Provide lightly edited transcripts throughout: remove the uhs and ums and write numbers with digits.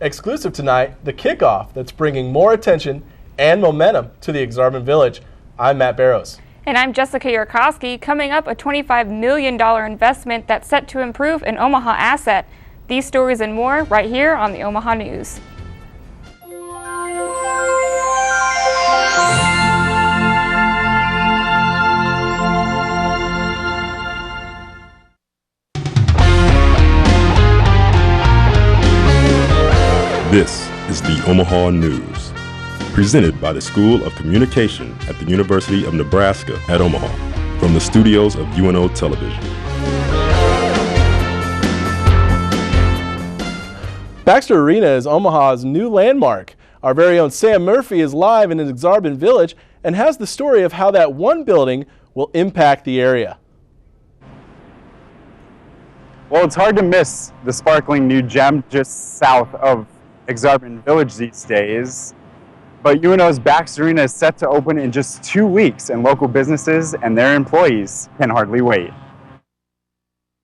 Exclusive tonight, the kickoff that's bringing more attention and momentum to the Exarban Village. I'm Matt Barrows. And I'm Jessica Yurkowski. Coming up, a $25 million investment that's set to improve an Omaha asset. These stories and more right here on the Omaha News. This is the Omaha News, presented by the School of Communication at the University of Nebraska at Omaha, from the studios of UNO Television. Baxter Arena is Omaha's new landmark. Our very own Sam Murphy is live in Exarban Village and has the story of how that one building will impact the area. Well, it's hard to miss the sparkling new gem just south of Exarban Village these days, but UNO's Baxter Arena is set to open in just 2 weeks, and local businesses and their employees can hardly wait.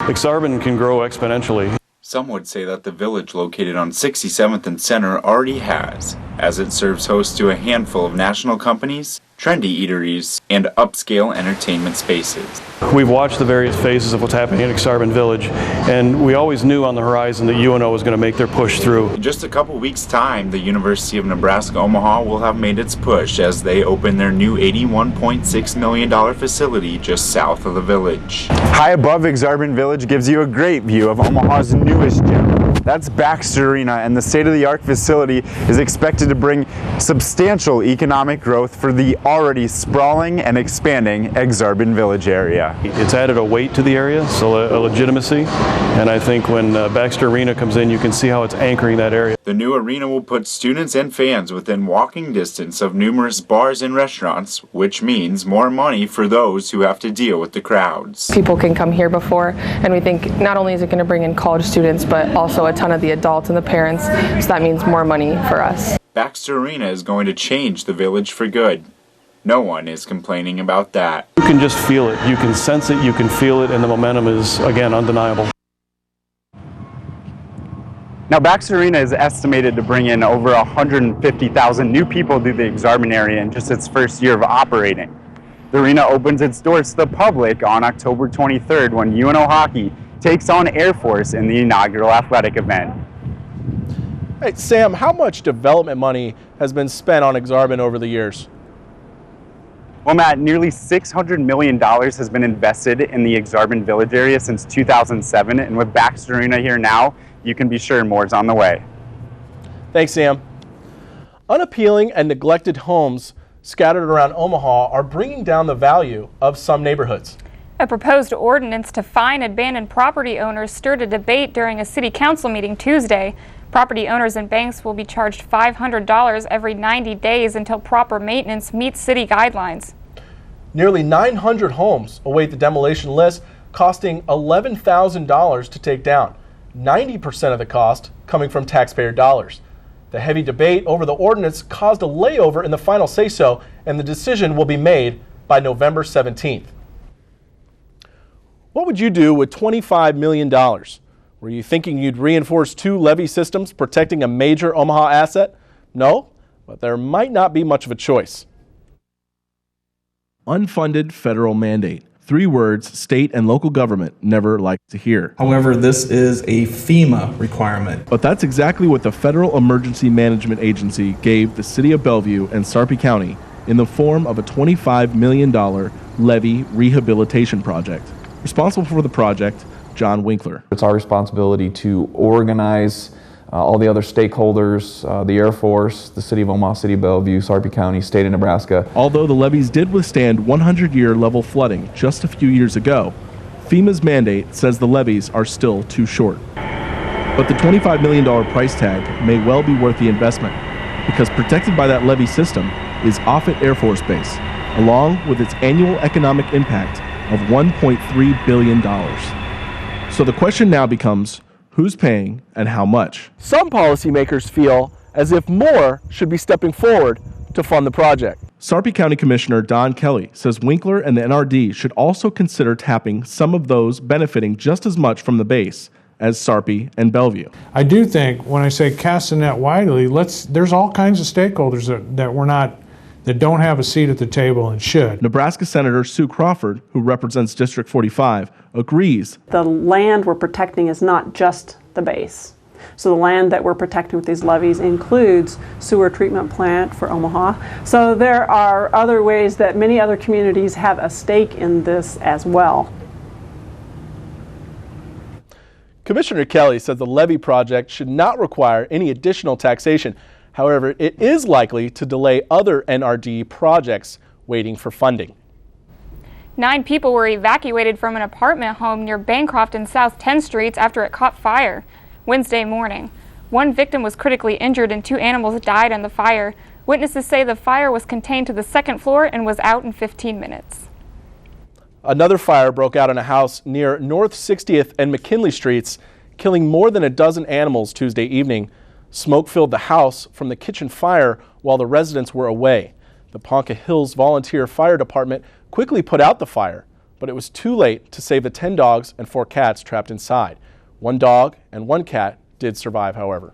Exarban can grow exponentially. Some would say that the village located on 67th and Center already has, as it serves host to a handful of national companies, trendy eateries, and upscale entertainment spaces. We've watched the various phases of what's happening in Exarban Village, and we always knew on the horizon that UNO was going to make their push through. In just a couple weeks' time, the University of Nebraska Omaha will have made its push as they open their new $81.6 million facility just south of the village. High above Exarban Village gives you a great view of Omaha's newest gem. That's Baxter Arena, and the state-of-the-art facility is expected to bring substantial economic growth for the already sprawling and expanding Exarban Village area. It's added a weight to the area, so a legitimacy, and I think when Baxter Arena comes in, you can see how it's anchoring that area. The new arena will put students and fans within walking distance of numerous bars and restaurants, which means more money for those who have to deal with the crowds. People can come here before, and we think not only is it going to bring in college students, but also a ton of the adults and the parents, so that means more money for us. Baxter Arena is going to change the village for good. No one is complaining about that. You can just feel it, you can sense it, you can feel it, and the momentum is, again, undeniable. Now, Baxter Arena is estimated to bring in over 150,000 new people to the Exarban area in just its first year of operating. The arena opens its doors to the public on October 23rd when UNO Hockey takes on Air Force in the inaugural athletic event. Hey, Sam, how much development money has been spent on Exarban over the years? Well, Matt, nearly $600 million has been invested in the Exarban Village area since 2007, and with Baxter Arena here now, you can be sure more is on the way. Thanks, Sam. Unappealing and neglected homes scattered around Omaha are bringing down the value of some neighborhoods. A proposed ordinance to fine abandoned property owners stirred a debate during a city council meeting Tuesday. Property owners and banks will be charged $500 every 90 days until proper maintenance meets city guidelines. Nearly 900 homes await the demolition list, costing $11,000 to take down, 90% of the cost coming from taxpayer dollars. The heavy debate over the ordinance caused a layover in the final say-so, and the decision will be made by November 17th. What would you do with $25 million? Were you thinking you'd reinforce 2 levee systems protecting a major Omaha asset? No, but there might not be much of a choice. Unfunded federal mandate. 3 words state and local government never like to hear. However, this is a FEMA requirement. But that's exactly what the Federal Emergency Management Agency gave the City of Bellevue and Sarpy County in the form of a $25 million levee rehabilitation project. Responsible for the project, John Winkler. It's our responsibility to organize all the other stakeholders, the Air Force, the City of Omaha, City of Bellevue, Sarpy County, State of Nebraska. Although the levees did withstand 100-year level flooding just a few years ago, FEMA's mandate says the levees are still too short. But the $25 million price tag may well be worth the investment, because protected by that levee system is Offutt Air Force Base, along with its annual economic impact of $1.3 billion. So the question now becomes, who's paying and how much? Some policymakers feel as if more should be stepping forward to fund the project. Sarpy County Commissioner Don Kelly says Winkler and the NRD should also consider tapping some of those benefiting just as much from the base as Sarpy and Bellevue. I do think when I say cast the net widely, there's all kinds of stakeholders that don't have a seat at the table and should. Nebraska Senator Sue Crawford, who represents District 45, agrees. The land we're protecting is not just the base. So the land that we're protecting with these levees includes sewer treatment plant for Omaha. So there are other ways that many other communities have a stake in this as well. Commissioner Kelly says the levee project should not require any additional taxation. However, it is likely to delay other NRD projects waiting for funding. 9 people were evacuated from an apartment home near Bancroft and South 10th Streets after it caught fire Wednesday morning. 1 victim was critically injured and 2 animals died in the fire. Witnesses say the fire was contained to the 2nd floor and was out in 15 minutes. Another fire broke out in a house near North 60th and McKinley Streets, killing more than a dozen animals Tuesday evening. Smoke filled the house from the kitchen fire while the residents were away. The Ponca Hills Volunteer Fire Department quickly put out the fire, but it was too late to save the 10 dogs and 4 cats trapped inside. 1 dog and 1 cat did survive, however.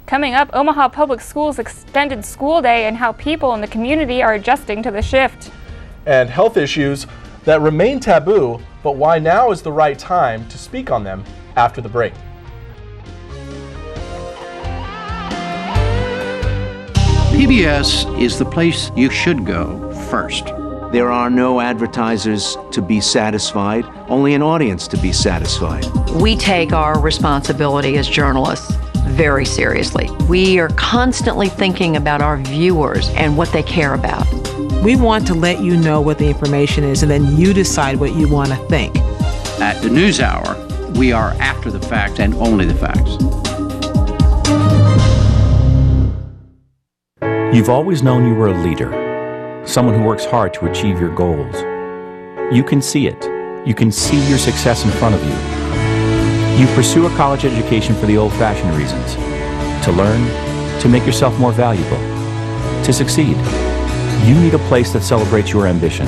Coming up, Omaha Public Schools extended school day and how people in the community are adjusting to the shift. And health issues that remain taboo, but why now is the right time to speak on them after the break. PBS is the place you should go first. There are no advertisers to be satisfied, only an audience to be satisfied. We take our responsibility as journalists very seriously. We are constantly thinking about our viewers and what they care about. We want to let you know what the information is, and then you decide what you want to think. At the NewsHour, we are after the facts and only the facts. You've always known you were a leader, someone who works hard to achieve your goals. You can see it. You can see your success in front of you. You pursue a college education for the old-fashioned reasons, to learn, to make yourself more valuable, to succeed. You need a place that celebrates your ambition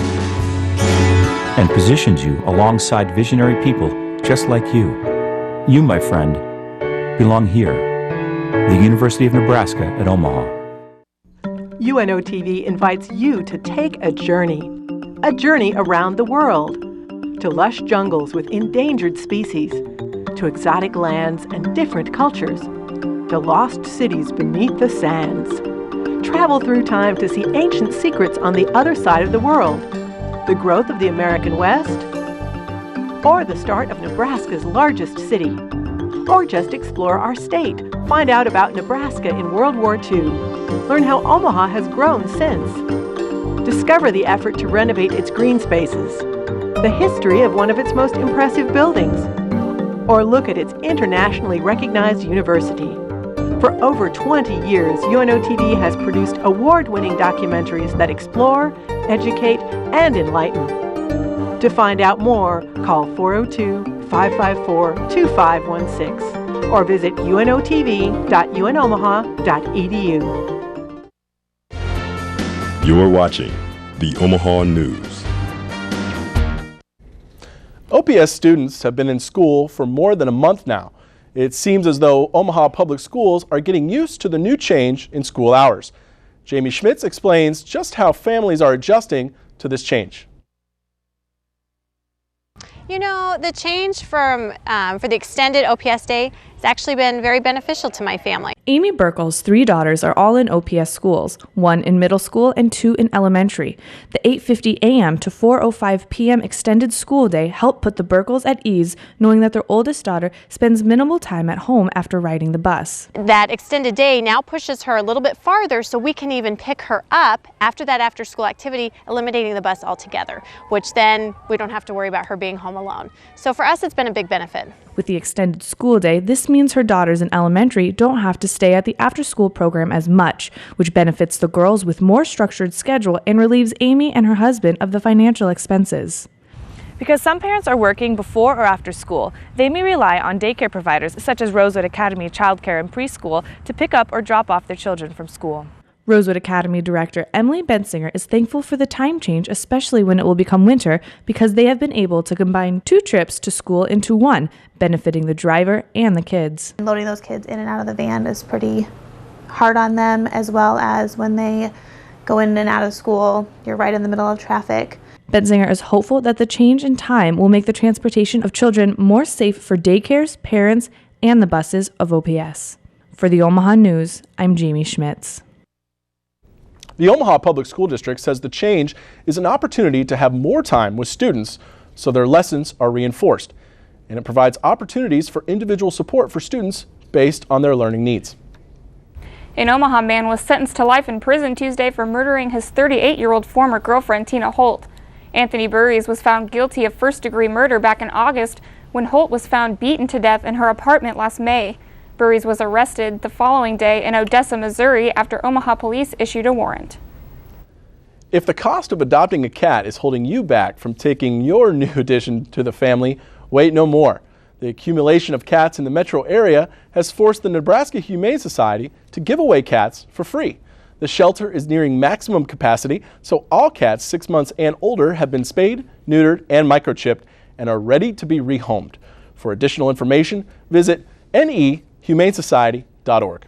and positions you alongside visionary people just like you. You, my friend, belong here, the University of Nebraska at Omaha. UNO TV invites you to take a journey around the world, to lush jungles with endangered species, to exotic lands and different cultures, to lost cities beneath the sands. Travel through time to see ancient secrets on the other side of the world, the growth of the American West, or the start of Nebraska's largest city, or just explore our state. Find out about Nebraska in World War II. Learn how Omaha has grown since. Discover the effort to renovate its green spaces, the history of one of its most impressive buildings, or look at its internationally recognized university. For over 20 years, UNO TV has produced award-winning documentaries that explore, educate, and enlighten. To find out more, call 402-554-2516 or visit unotv.unomaha.edu. You're watching the Omaha News. OPS students have been in school for more than a month now. It seems as though Omaha Public Schools are getting used to the new change in school hours. Jamie Schmitz explains just how families are adjusting to this change. You know, the change for the extended OPS day has actually been very beneficial to my family. Amy Burkle's 3 daughters are all in OPS schools, 1 in middle school and 2 in elementary. The 8:50 a.m. to 4:05 p.m. extended school day helped put the Burkles at ease, knowing that their oldest daughter spends minimal time at home after riding the bus. That extended day now pushes her a little bit farther, so we can even pick her up after that after-school activity, eliminating the bus altogether, which then we don't have to worry about her being home alone. So for us, it's been a big benefit. With the extended school day, this means her daughters in elementary don't have to stay at the after-school program as much, which benefits the girls with more structured schedule and relieves Amy and her husband of the financial expenses. Because some parents are working before or after school, they may rely on daycare providers such as Rosewood Academy Childcare and Preschool to pick up or drop off their children from school. Rosewood Academy Director Emily Bensinger is thankful for the time change, especially when it will become winter, because they have been able to combine 2 trips to school into one, benefiting the driver and the kids. Loading those kids in and out of the van is pretty hard on them, as well as when they go in and out of school, you're right in the middle of traffic. Bensinger is hopeful that the change in time will make the transportation of children more safe for daycares, parents, and the buses of OPS. For the Omaha News, I'm Jamie Schmitz. The Omaha Public School District says the change is an opportunity to have more time with students so their lessons are reinforced, and it provides opportunities for individual support for students based on their learning needs. An Omaha man was sentenced to life in prison Tuesday for murdering his 38-year-old former girlfriend, Tina Holt. Anthony Burries was found guilty of first-degree murder back in August when Holt was found beaten to death in her apartment last May. Burries was arrested the following day in Odessa, Missouri, after Omaha police issued a warrant. If the cost of adopting a cat is holding you back from taking your new addition to the family, wait no more. The accumulation of cats in the metro area has forced the Nebraska Humane Society to give away cats for free. The shelter is nearing maximum capacity, so all cats 6 months and older have been spayed, neutered, and microchipped and are ready to be rehomed. For additional information, visit nehumanesociety.org.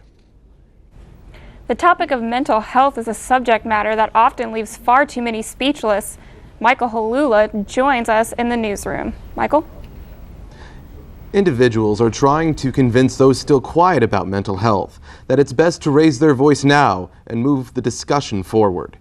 The topic of mental health is a subject matter that often leaves far too many speechless. Michael Halula joins us in the newsroom. Michael? Individuals are trying to convince those still quiet about mental health that it's best to raise their voice now and move the discussion forward.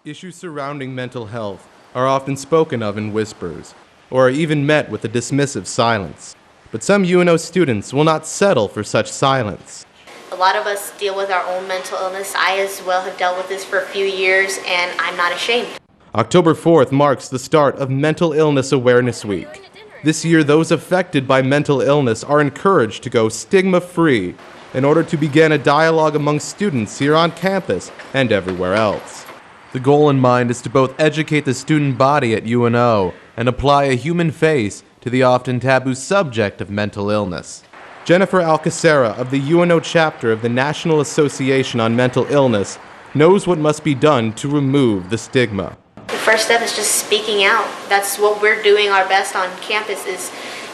Issues surrounding mental health are often spoken of in whispers, or are even met with a dismissive silence. But some UNO students will not settle for such silence. A lot of us deal with our own mental illness. I as well have dealt with this for a few years, and I'm not ashamed. October 4th marks the start of Mental Illness Awareness Week. This year, those affected by mental illness are encouraged to go stigma-free in order to begin a dialogue among students here on campus and everywhere else. The goal in mind is to both educate the student body at UNO and apply a human face to the often taboo subject of mental illness. Jennifer Alcacera of the UNO chapter of the National Association on Mental Illness knows what must be done to remove the stigma. The first step is just speaking out. That's what we're doing our best on campus, is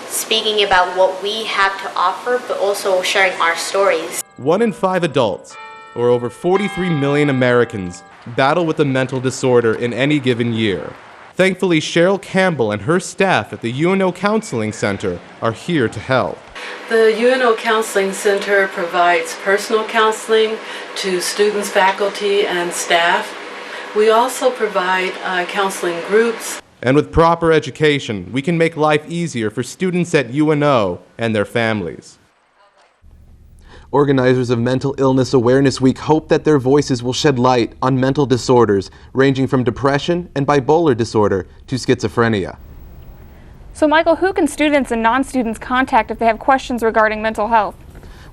speaking about what we have to offer, but also sharing our stories. 1 in 5 adults, or over 43 million Americans, battle with a mental disorder in any given year. Thankfully, Cheryl Campbell and her staff at the UNO Counseling Center are here to help. The UNO Counseling Center provides personal counseling to students, faculty, and staff. We also provide counseling groups. And with proper education, we can make life easier for students at UNO and their families. Organizers of Mental Illness Awareness Week hope that their voices will shed light on mental disorders ranging from depression and bipolar disorder to schizophrenia. So Michael, who can students and non-students contact if they have questions regarding mental health?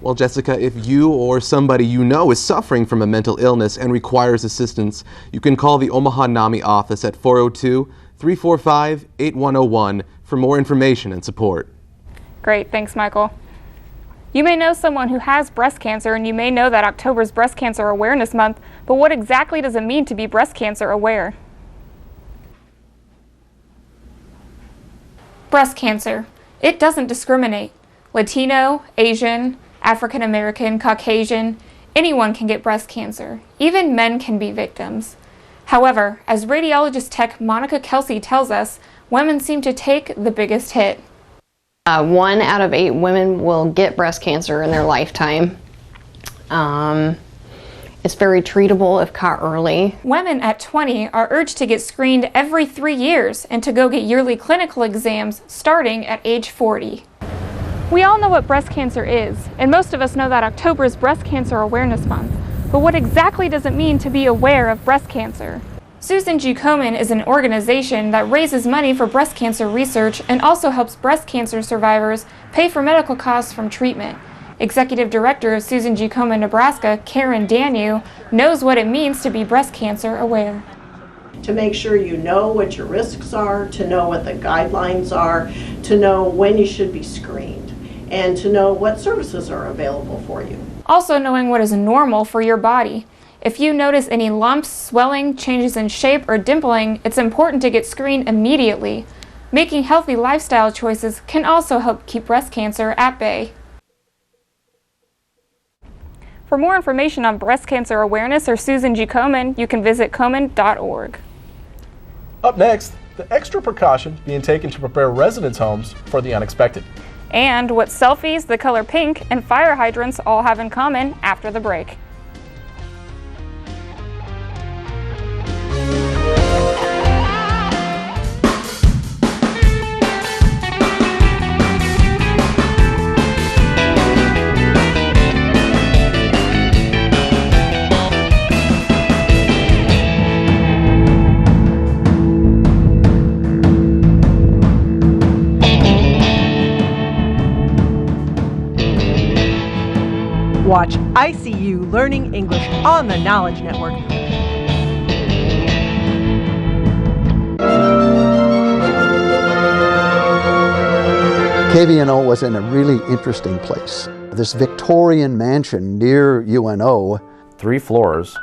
Well, Jessica, if you or somebody you know is suffering from a mental illness and requires assistance, you can call the Omaha NAMI office at 402-345-8101 for more information and support. Great, thanks Michael. You may know someone who has breast cancer, and you may know that October is Breast Cancer Awareness Month, but what exactly does it mean to be breast cancer aware? Breast cancer. It doesn't discriminate. Latino, Asian, African American, Caucasian, anyone can get breast cancer. Even men can be victims. However, as radiologist tech Monica Kelsey tells us, women seem to take the biggest hit. 1 out of 8 women will get breast cancer in their lifetime. It's very treatable if caught early. Women at 20 are urged to get screened every 3 years and to go get yearly clinical exams starting at age 40. We all know what breast cancer is, and most of us know that October is Breast Cancer Awareness Month. But what exactly does it mean to be aware of breast cancer? Susan G. Komen is an organization that raises money for breast cancer research and also helps breast cancer survivors pay for medical costs from treatment. Executive Director of Susan G. Komen, Nebraska, Karen Danu, knows what it means to be breast cancer aware. To make sure you know what your risks are, to know what the guidelines are, to know when you should be screened. and to know what services are available for you. Also knowing what is normal for your body. If you notice any lumps, swelling, changes in shape, or dimpling, it's important to get screened immediately. Making healthy lifestyle choices can also help keep breast cancer at bay. For more information on breast cancer awareness or Susan G. Komen, you can visit komen.org. Up next, the extra precautions being taken to prepare residents' homes for the unexpected. And what selfies, the color pink, and fire hydrants all have in common after the break. Watch ICU Learning English on the Knowledge Network. KVNO was in a really interesting place. This Victorian mansion near UNO. 3 floors.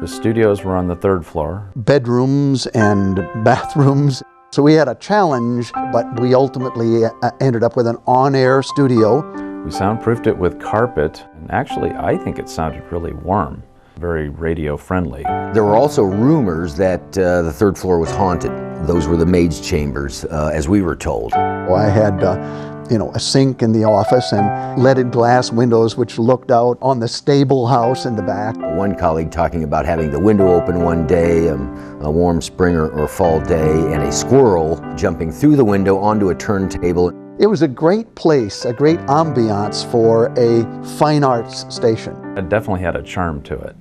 The studios were on the 3rd floor. Bedrooms and bathrooms. So we had a challenge, but we ultimately ended up with an on-air studio. We soundproofed it with carpet, and actually I think it sounded really warm, very radio friendly. There were also rumors that the 3rd floor was haunted. Those were the maid's chambers, as we were told. I had a sink in the office and leaded glass windows which looked out on the stable house in the back. One colleague talking about having the window open one day, a warm spring or fall day, and a squirrel jumping through the window onto a turntable. It was a great place, a great ambiance for a fine arts station. It definitely had a charm to it.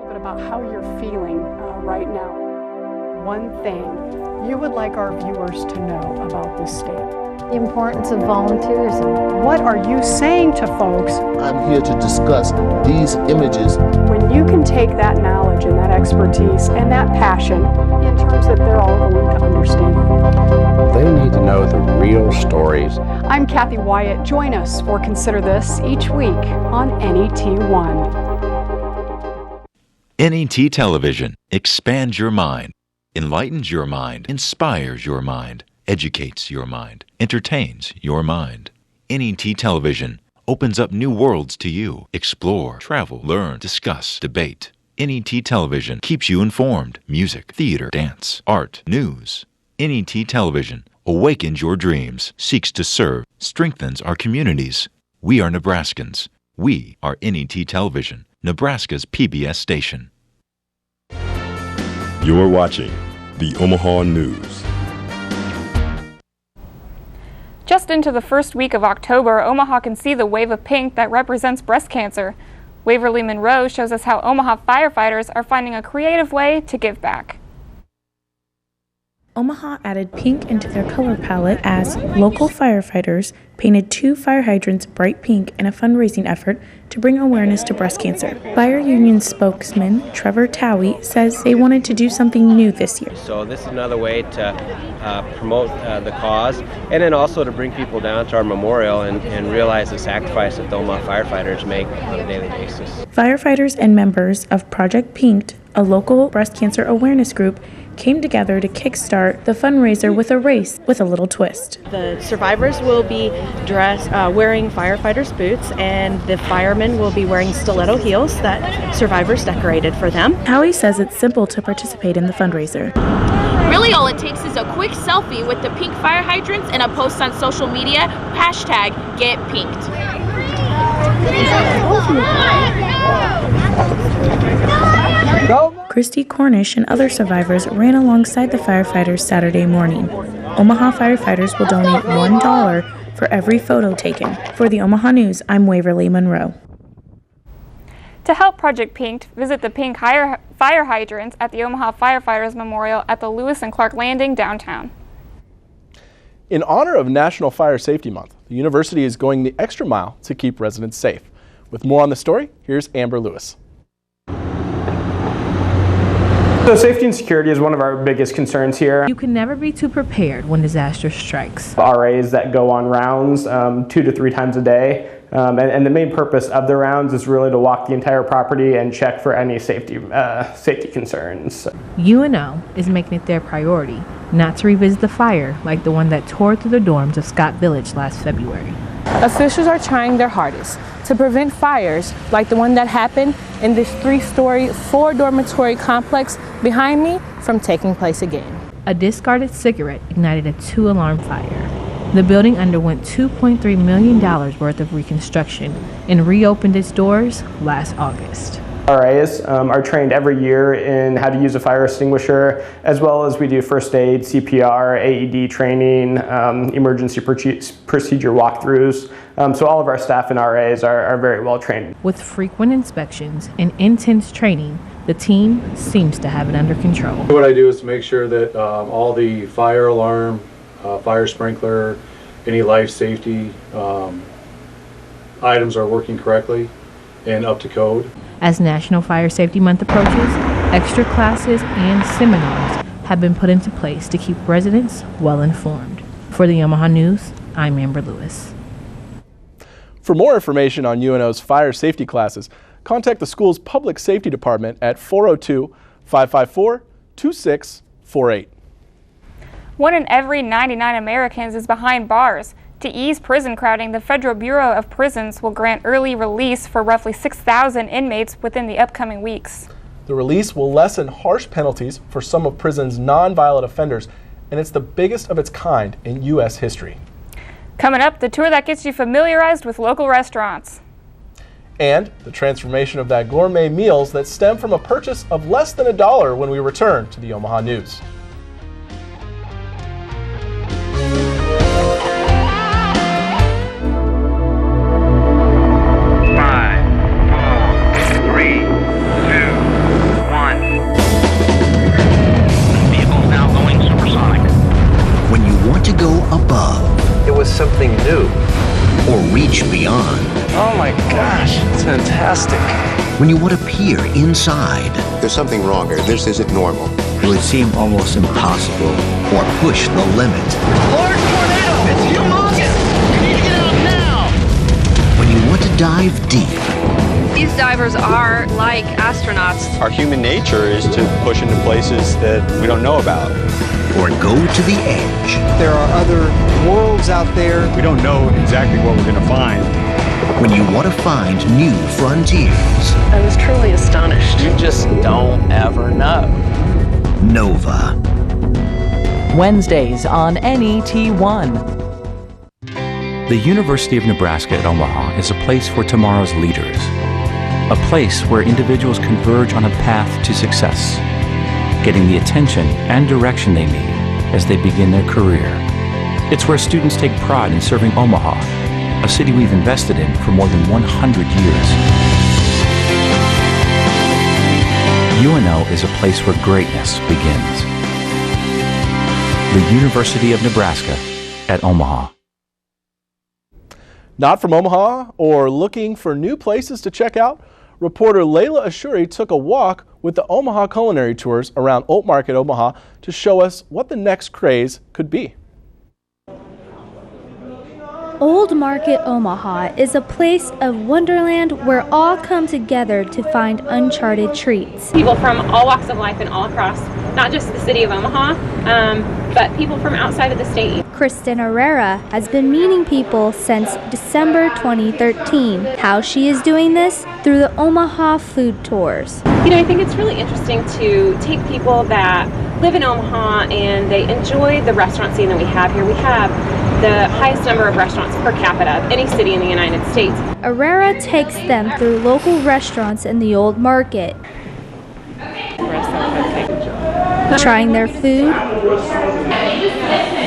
But about how you're feeling right now. One thing you would like our viewers to know about this state. The importance of volunteerism. What are you saying to folks? I'm here to discuss these images. When you can take that knowledge and that expertise and that passion in terms that they're all going to understand. They need to know the real stories. I'm Kathy Wyatt. Join us for Consider This each week on NET1. NET Television expands your mind, enlightens your mind, inspires your mind, educates your mind, entertains your mind. NET Television opens up new worlds to you. Explore, travel, learn, discuss, debate. NET Television keeps you informed. Music, theater, dance, art, news. NET Television awakens your dreams, seeks to serve, strengthens our communities. We are Nebraskans. We are NET Television, Nebraska's PBS station. You're watching the Omaha News. Just into the first week of October, Omaha can see the wave of pink that represents breast cancer. Waverly Monroe shows us how Omaha firefighters are finding a creative way to give back. Omaha added pink into their color palette as local firefighters painted 2 fire hydrants bright pink in a fundraising effort to bring awareness to breast cancer. Fire Union spokesman Trevor Towie says they wanted to do something new this year. So this is another way to promote the cause, and then also to bring people down to our memorial and realize the sacrifice that the Omaha firefighters make on a daily basis. Firefighters and members of Project Pinked, a local breast cancer awareness group, came together to kickstart the fundraiser with a race with a little twist. The survivors will be dressed wearing firefighters' boots, and the firemen will be wearing stiletto heels that survivors decorated for them. Howie says it's simple to participate in the fundraiser. Really all it takes is a quick selfie with the pink fire hydrants and a post on social media, #GetPinked. Christy Cornish and other survivors ran alongside the firefighters Saturday morning. Omaha firefighters will donate $1 for every photo taken. For the Omaha News, I'm Waverly Monroe. To help Project Pinked, visit the pink fire hydrants at the Omaha Firefighters Memorial at the Lewis and Clark Landing downtown. In honor of National Fire Safety Month, the university is going the extra mile to keep residents safe. With more on the story, here's Amber Lewis. So safety and security is one of our biggest concerns here. You can never be too prepared when disaster strikes. RAs that go on rounds 2 to 3 times a day. And the main purpose of the rounds is really to walk the entire property and check for any safety concerns. UNO is making it their priority not to revisit the fire like the one that tore through the dorms of Scott Village last February. Officials are trying their hardest to prevent fires like the one that happened in this 3-story, 4-dormitory complex behind me from taking place again. A discarded cigarette ignited a 2-alarm fire. The building underwent $2.3 million worth of reconstruction and reopened its doors last August. RAs are trained every year in how to use a fire extinguisher, as well as we do first aid, CPR, AED training, emergency procedure walkthroughs. So all of our staff and RAs are very well trained. With frequent inspections and intense training, the team seems to have it under control. What I do is to make sure that all the fire alarm, fire sprinkler, any life safety items are working correctly and up to code. As National Fire Safety Month approaches, extra classes and seminars have been put into place to keep residents well informed. For the Omaha News, I'm Amber Lewis. For more information on UNO's fire safety classes, contact the school's public safety department at 402-554-2648. 1 in every 99 Americans is behind bars. To ease prison crowding, the Federal Bureau of Prisons will grant early release for roughly 6,000 inmates within the upcoming weeks. The release will lessen harsh penalties for some of prison's nonviolent offenders, and it's the biggest of its kind in U.S. history. Coming up, the tour that gets you familiarized with local restaurants. And the transformation of that gourmet meals that stem from a purchase of less than $1 when we return to the Omaha News. Something new or reach beyond. Oh my gosh, it's fantastic. When you want to peer inside, there's something wrong here. This isn't normal. It would seem almost impossible or push the limit. Large tornado! It's humongous! We need to get out now! When you want to dive deep. These divers are like astronauts. Our human nature is to push into places that we don't know about. Or go to the edge. There are other worlds out there. We don't know exactly what we're going to find. When you want to find new frontiers. I was truly astonished. You just don't ever know. Nova. Wednesdays on NET1. The University of Nebraska at Omaha is a place for tomorrow's leaders. A place where individuals converge on a path to success, getting the attention and direction they need as they begin their career. It's where students take pride in serving Omaha, a city we've invested in for more than 100 years. UNO is a place where greatness begins. The University of Nebraska at Omaha. Not from Omaha or looking for new places to check out? Reporter Layla Ashuri took a walk with the Omaha Culinary Tours around Old Market, Omaha to show us what the next craze could be. Old Market, Omaha is a place of wonderland where all come together to find uncharted treats. People from all walks of life and all across, not just the city of Omaha, but people from outside of the state. Kristen Herrera has been meeting people since December 2013. How she is doing this? Through the Omaha Food Tours. You know, I think it's really interesting to take people that live in Omaha and they enjoy the restaurant scene that we have here. We have the highest number of restaurants per capita of any city in the United States. Herrera takes them through local restaurants in the Old Market, trying their food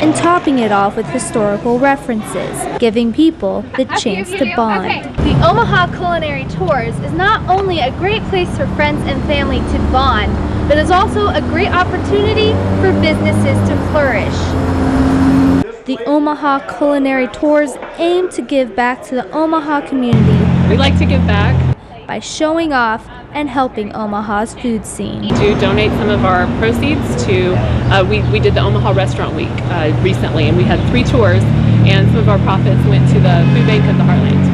and topping it off with historical references, giving people the chance to bond. The Omaha Culinary Tours is not only a great place for friends and family to bond, but is also a great opportunity for businesses to flourish. The Omaha Culinary Tours aim to give back to the Omaha community. We like to give back by showing off and helping Omaha's food scene. To donate some of our proceeds to, we did the Omaha Restaurant Week recently, and we had 3 tours, and some of our profits went to the food bank at the Heartland.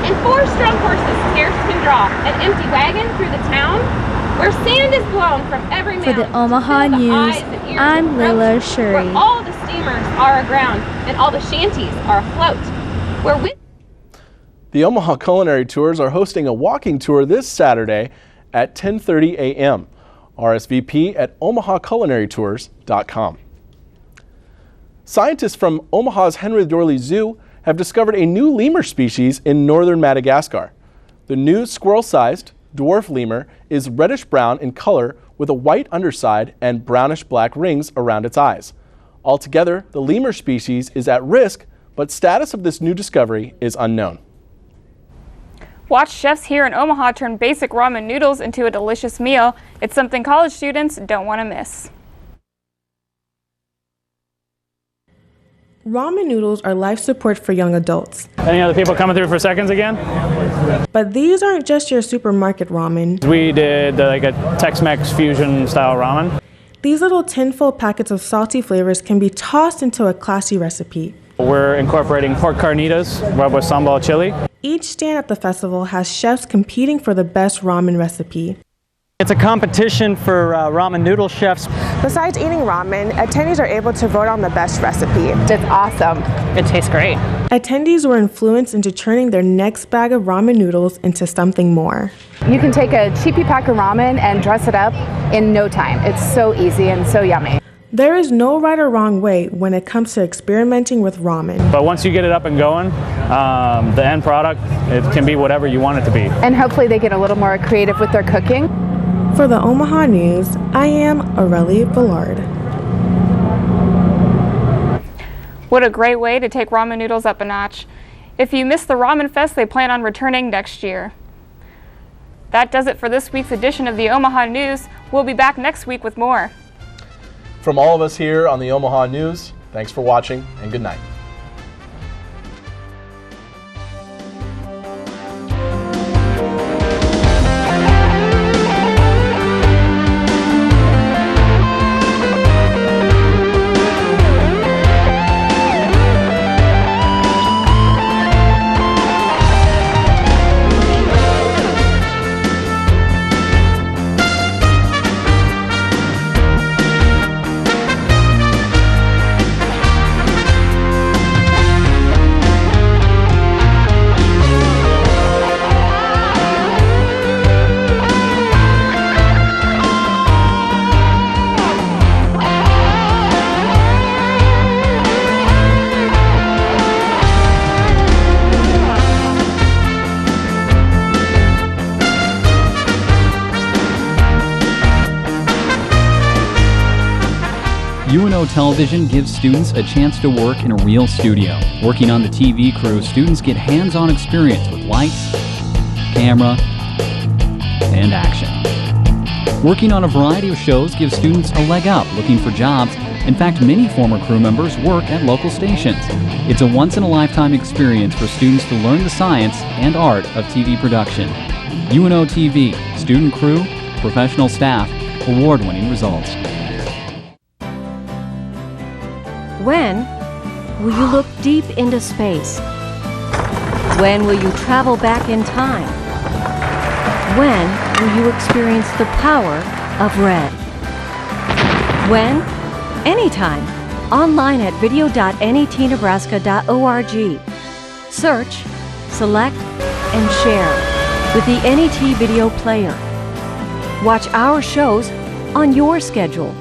And 4 strong horses scarce can draw an empty wagon through the town where sand is blown from every mountain. For the Omaha News, I'm Layla Shuri. Where all the steamers are aground and all the shanties are afloat. Where the Omaha Culinary Tours are hosting a walking tour this Saturday at 10:30 a.m. RSVP at omahaculinarytours.com. Scientists from Omaha's Henry Dorley Zoo have discovered a new lemur species in northern Madagascar. The new squirrel-sized dwarf lemur is reddish-brown in color with a white underside and brownish-black rings around its eyes. Altogether, the lemur species is at risk, but status of this new discovery is unknown. Watch chefs here in Omaha turn basic ramen noodles into a delicious meal. It's something college students don't want to miss. Ramen noodles are life support for young adults. Any other people coming through for seconds again? But these aren't just your supermarket ramen. We did like a Tex-Mex fusion style ramen. These little tin-foil packets of salty flavors can be tossed into a classy recipe. We're incorporating pork carnitas rubbed with sambal chili. Each stand at the festival has chefs competing for the best ramen recipe. It's a competition for ramen noodle chefs. Besides eating ramen, attendees are able to vote on the best recipe. It's awesome. It tastes great. Attendees were influenced into turning their next bag of ramen noodles into something more. You can take a cheapy pack of ramen and dress it up in no time. It's so easy and so yummy. There is no right or wrong way when it comes to experimenting with ramen. But once you get it up and going, the end product, it can be whatever you want it to be. And hopefully they get a little more creative with their cooking. For the Omaha News, I am Aurelie Villard. What a great way to take ramen noodles up a notch. If you missed the Ramen Fest, they plan on returning next year. That does it for this week's edition of the Omaha News. We'll be back next week with more. From all of us here on the Omaha News, thanks for watching and good night. UNO Television gives students a chance to work in a real studio. Working on the TV crew, students get hands-on experience with lights, camera, and action. Working on a variety of shows gives students a leg up looking for jobs. In fact, many former crew members work at local stations. It's a once-in-a-lifetime experience for students to learn the science and art of TV production. UNO TV, student crew, professional staff, award-winning results. When will you look deep into space? When will you travel back in time? When will you experience the power of red? When? Anytime. Online at video.netnebraska.org. Search, select, and share with the NET Video Player. Watch our shows on your schedule.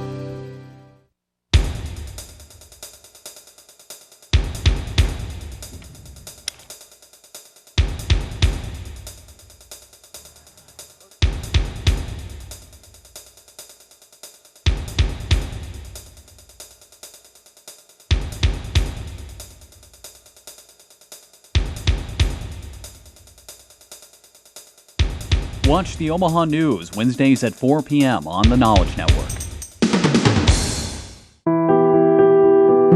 Watch the Omaha News Wednesdays at 4 p.m. on the Knowledge Network.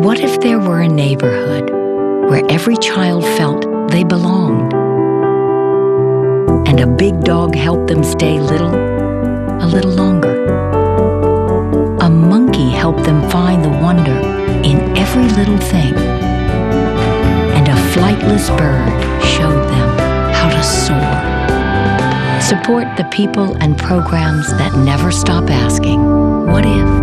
What if there were a neighborhood where every child felt they belonged? And a big dog helped them stay little, a little longer. A monkey helped them find the wonder in every little thing. And a flightless bird showed them how to soar. Support the people and programs that never stop asking, what if?